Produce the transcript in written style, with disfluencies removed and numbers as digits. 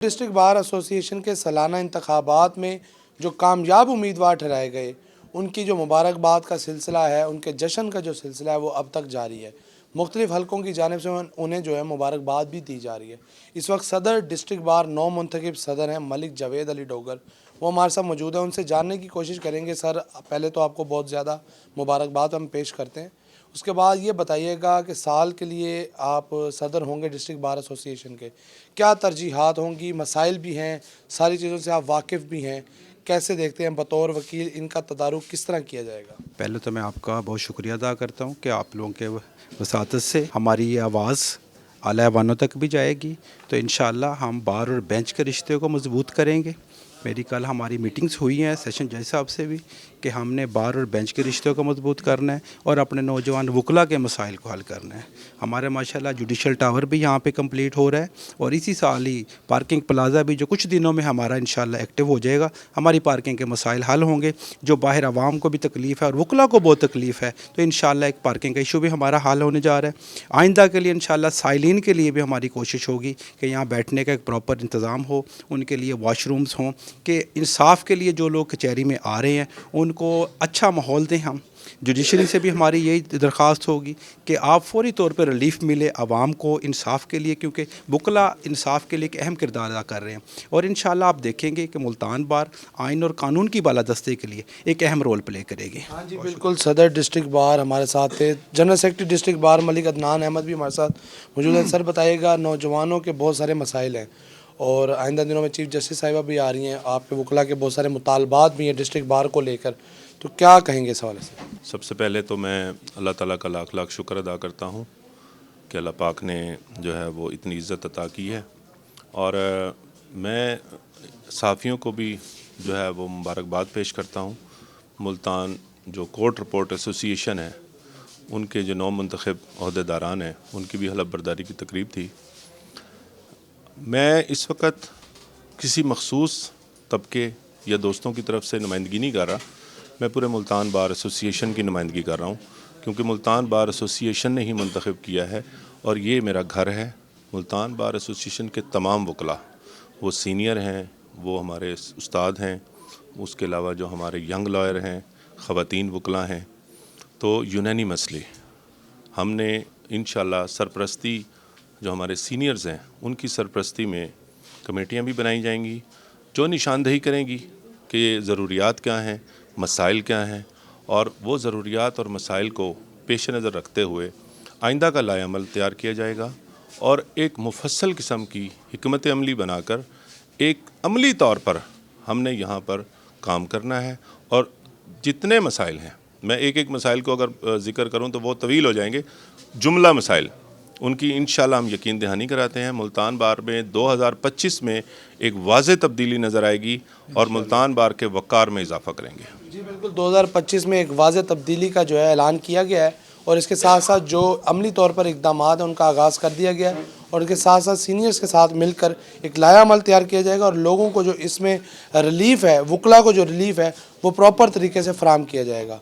District bar association के सालाना इंतखाबात में जो कामयाब उम्मीदवार ठहराए गए, उनकी जो मुबारकबाद का सिलसिला है, उनके जश्न का जो सिलसिला है वो अब तक जारी है। मुख्तलिफ़ हलकों की जानिब से उन्हें जो है मुबारकबाद भी दी जा रही है। इस वक्त सदर डिस्ट्रिक्ट बार नौ मुंतखब सदर हैं मलिक जावेद अली डोगर, वो हमारे साथ मौजूद है। उनसे जानने की कोशिश करेंगे। सर, पहले तो आपको बहुत ज़्यादा मुबारकबाद हम पेश करते हैं। उसके बाद ये बताइएगा कि साल के लिए आप सदर होंगे डिस्ट्रिक्ट बार एसोसिएशन के, क्या तरजीहात होंगी? मसाइल भी हैं, सारी चीज़ों से आप वाकिफ़ भी हैं, कैसे देखते हैं बतौर वकील इनका तदारुक किस तरह किया जाएगा? पहले तो मैं आपका बहुत शुक्रिया अदा करता हूँ कि आप लोगों के वसातत से हमारी ये आवाज़ आला ऐवानों तक भी जाएगी। तो इंशाअल्लाह हम बार और बेंच के रिश्ते को मजबूत करेंगे। मेरी कल हमारी मीटिंग्स हुई हैं सेशन जज साहब से भी कि हमने बार और बेंच के रिश्तों को मजबूत करना है और अपने नौजवान वकला के मसाइल को हल करना है। हमारे माशाल्लाह जुडिशल टावर भी यहाँ पे कंप्लीट हो रहा है और इसी साल ही पार्किंग प्लाज़ा भी जो कुछ दिनों में हमारा इंशाल्लाह एक्टिव हो जाएगा। हमारी पार्किंग के मसाइल हल होंगे। जो बाहर आवाम को भी तकलीफ़ है और वकला को बहुत तकलीफ़ है, तो इंशाल्लाह एक पार्किंग का इशू भी हमारा हल होने जा रहा है। आइंदा के लिए इंशाल्लाह साइलिन के लिए भी हमारी कोशिश होगी कि यहाँ बैठने का एक प्रॉपर इंतज़ाम हो, उनके लिए वॉशरूम्स हों, कि इंसाफ के लिए जो लोग कचहरी में आ रहे हैं उनको अच्छा माहौल दें। हम जुडिशरी से भी हमारी यही दरख्वास्त होगी कि आप फौरी तौर पर रिलीफ मिले आवाम को इंसाफ के लिए, क्योंकि वकला इंसाफ के लिए एक अहम किरदार अदा कर रहे हैं। और इंशाल्लाह आप देखेंगे कि मुल्तान बार आइन और कानून की बालादस्ती के लिए एक अहम रोल प्ले करेगी। हाँ जी, बिल्कुल। सदर डिस्ट्रिक्ट बार हमारे साथ थे, general secretary district bar Malik Adnan Ahmed भी हमारे साथ मौजूद है। सर, बताइएगा, नौजवानों के बहुत सारे मसाइल हैं और आइंदा दिनों में चीफ जस्टिस साहिबा भी आ रही हैं, आपके वकला के बहुत सारे मुतालबात भी हैं डिस्ट्रिक्ट बार को लेकर, तो क्या कहेंगे इस हवाले से? सबसे पहले तो मैं अल्लाह ताला का लाख लाख शुक्र अदा करता हूँ कि अल्लाह पाक ने जो है वो इतनी इज़्ज़त अता की है। और मैं सहाफ़ियों को भी जो है वो मुबारकबाद पेश करता हूँ। मुल्तान जो कोर्ट रिपोर्ट एसोसिएशन है, उनके जो नौ मुंतखब अहदेदारान हैं, उनकी भी हलफ बर्दारी की तकरीब थी। मैं इस वक्त किसी मखसूस तबके या दोस्तों की तरफ से नुमाइंदगी नहीं कर रहा, मैं पूरे मुल्तान बार एसोसिएशन की नुमाइंदगी कर रहा हूँ, क्योंकि मुल्तान बार एसोसिएशन ने ही मुंतखब किया है और ये मेरा घर है। मुल्तान बार एसोसिएशन के तमाम वकला, वो सीनियर हैं, वो हमारे उस्ताद हैं, उसके अलावा जो हमारे यंग लॉयर हैं, ख़वातीन वकला हैं, तो यूनानिमसली हमने इंशाल्लाह सरपरस्ती जो हमारे सीनियर्स हैं उनकी सरपरस्ती में कमेटियां भी बनाई जाएंगी जो निशानदही करेंगी कि ज़रूरियात क्या हैं, मसाइल क्या हैं, और वो ज़रूरियात और मसाइल को पेश नज़र रखते हुए आइंदा का लाएअमल तैयार किया जाएगा और एक मुफस्सल किस्म की हिकमत अमली बनाकर एक अमली तौर पर हमने यहाँ पर काम करना है। और जितने मसाइल हैं, मैं एक एक मसाइल को अगर ज़िक्र करूँ तो वो तवील हो जाएंगे, जुमला मसाइल उनकी इंशाल्लाह हम यकीन दहानी कराते हैं। मुल्तान बार में 2025 में एक वाज़े तब्दीली नज़र आएगी और मुल्तान बार के वक़ार में इजाफ़ा करेंगे। जी बिल्कुल, 2025 में एक वाज़े तब्दीली का जो है ऐलान किया गया है और इसके साथ साथ जो अमली तौर पर इक़दामात हैं उनका आगाज़ कर दिया गया है और इसके साथ साथ सीनियर्स के साथ मिलकर एक लाएअमल तैयार किया जाएगा और लोगों को जो इसमें रिलीफ़ है, वकला को जो रिलीफ़ है वो प्रॉपर तरीके से फ़राहम किया जाएगा।